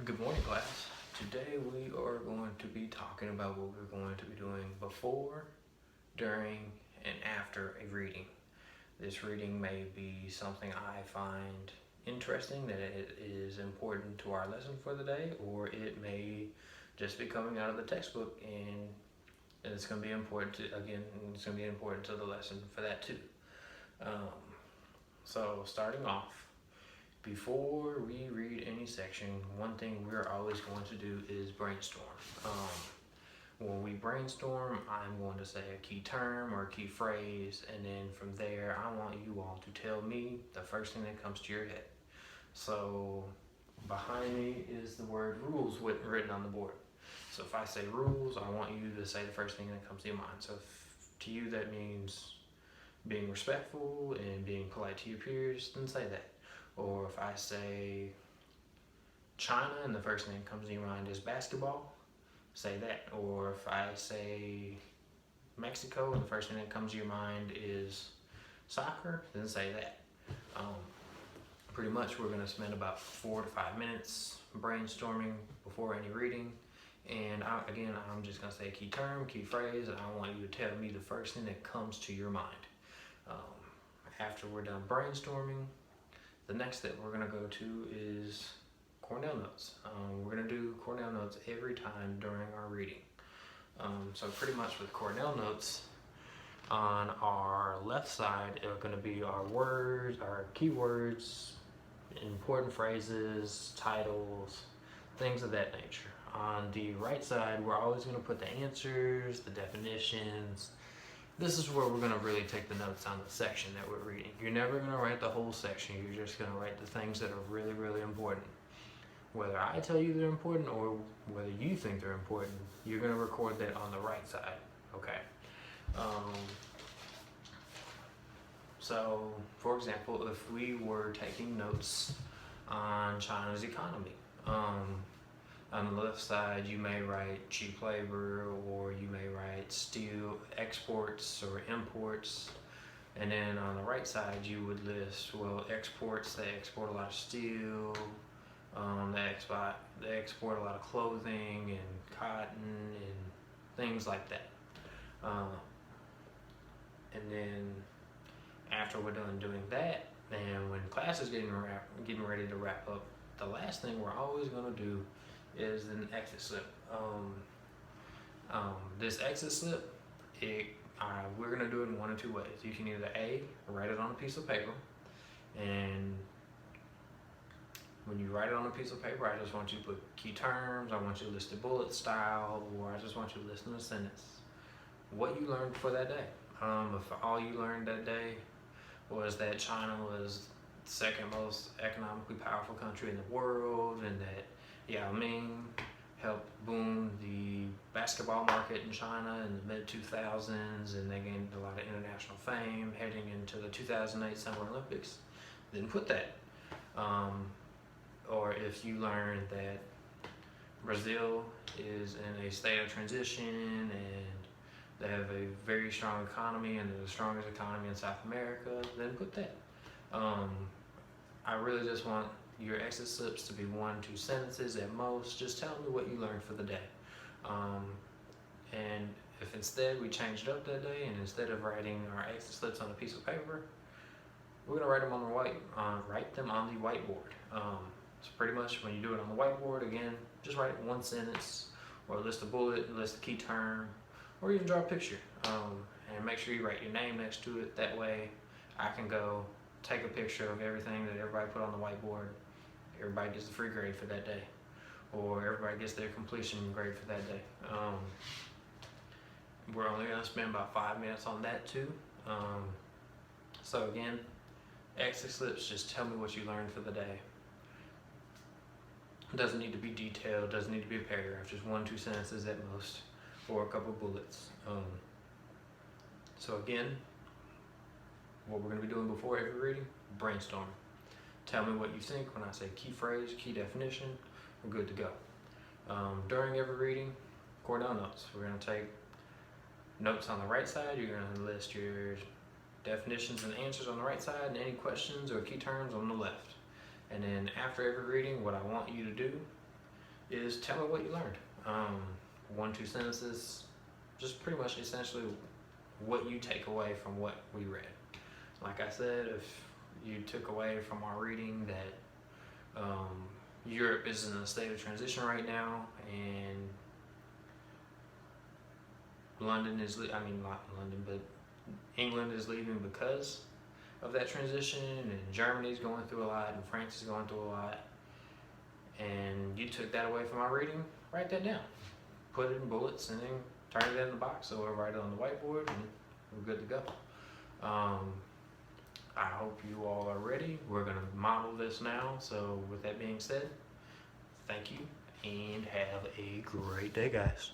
Good morning, class. Today we are going to be talking about what we're going to be doing before, during, and after a reading. This reading may be something I find interesting, that it is important to our lesson for the day, or it may just be coming out of the textbook and it's going to be important to, again, it's going to be important to the lesson for that too. So starting off, before we read any section, one thing we're always going to do is brainstorm. When we brainstorm, I'm going to say a key term or a key phrase, and then from there, I want you all to tell me the first thing that comes to your head. So behind me is the word rules written on the board. So if I say rules, I want you to say the first thing that comes to your mind. So to you that means being respectful and being polite to your peers, then say that. Or if I say China and the first thing that comes to your mind is basketball, say that. Or if I say Mexico and the first thing that comes to your mind is soccer, then say that. Pretty much we're going to spend about 4 to 5 minutes brainstorming before any reading. And I'm just going to say a key term, key phrase, and I want you to tell me the first thing that comes to your mind. After we're done brainstorming, the next step we're going to go to is Cornell notes. We're going to do Cornell notes every time during our reading. So pretty much with Cornell notes, on our left side are going to be our words, our keywords, important phrases, titles, things of that nature. On the right side, we're always going to put the answers, the definitions. This is where we're going to really take the notes on the section that we're reading. You're never going to write the whole section. You're just going to write the things that are really, really important. Whether I tell you they're important or whether you think they're important, you're going to record that on the right side. Okay. So, for example, if we were taking notes on China's economy, on the left side, you may write cheap labor, or you may write steel exports or imports. And then on the right side, you would list, well, exports, they export a lot of steel, they export a lot of clothing and cotton and things like that. And then after we're done doing that, and when class is getting ready to wrap up, the last thing we're always going to do is an exit slip. This exit slip, we're going to do it in one of two ways. You can either A, write it on a piece of paper, and when you write it on a piece of paper, I just want you to put key terms, I want you to list a bullet style, or I just want you to list in a sentence what you learned for that day. If all you learned that day was that China was the second most economically powerful country in the world, and that Yao Ming helped boom the basketball market in China in the mid-2000s, and they gained a lot of international fame heading into the 2008 Summer Olympics, then put that. Or if you learned that Brazil is in a state of transition and they have a very strong economy and they're the strongest economy in South America, then put that. I really just want your exit slips to be 1-2 sentences at most. Just tell me what you learned for the day. And if instead we changed up that day, and instead of writing our exit slips on a piece of paper, we're gonna write them on the whiteboard. So pretty much when you do it on the whiteboard, again, just write one sentence, or list a bullet, list a key term, or even draw a picture. And make sure you write your name next to it. That way I can go take a picture of everything that everybody put on the whiteboard. Everybody gets the free grade for that day, or everybody gets their completion grade for that day. We're only going to spend about 5 minutes on that too. So again, exit slips, just tell me what you learned for the day. It doesn't need to be detailed, doesn't need to be a paragraph, just 1-2 sentences at most, or a couple bullets. So again, what we're going to be doing before every reading, brainstorm. Tell me what you think. When I say key phrase, key definition, we're good to go. During every reading, Cornell notes. We're going to take notes on the right side. You're going to list your definitions and answers on the right side, and any questions or key terms on the left. And then after every reading, what I want you to do is tell me what you learned. 1-2 sentences, just pretty much essentially what you take away from what we read. Like I said, if you took away from our reading that Europe is in a state of transition right now, and London is, I mean not London, but England is leaving because of that transition, and Germany's going through a lot, and France is going through a lot, and you took that away from our reading, write that down. Put it in bullets and then turn it in the box, so we'll write it on the whiteboard and we're good to go. I hope you all are ready. We're gonna model this now, so with that being said, thank you and have a great day, guys.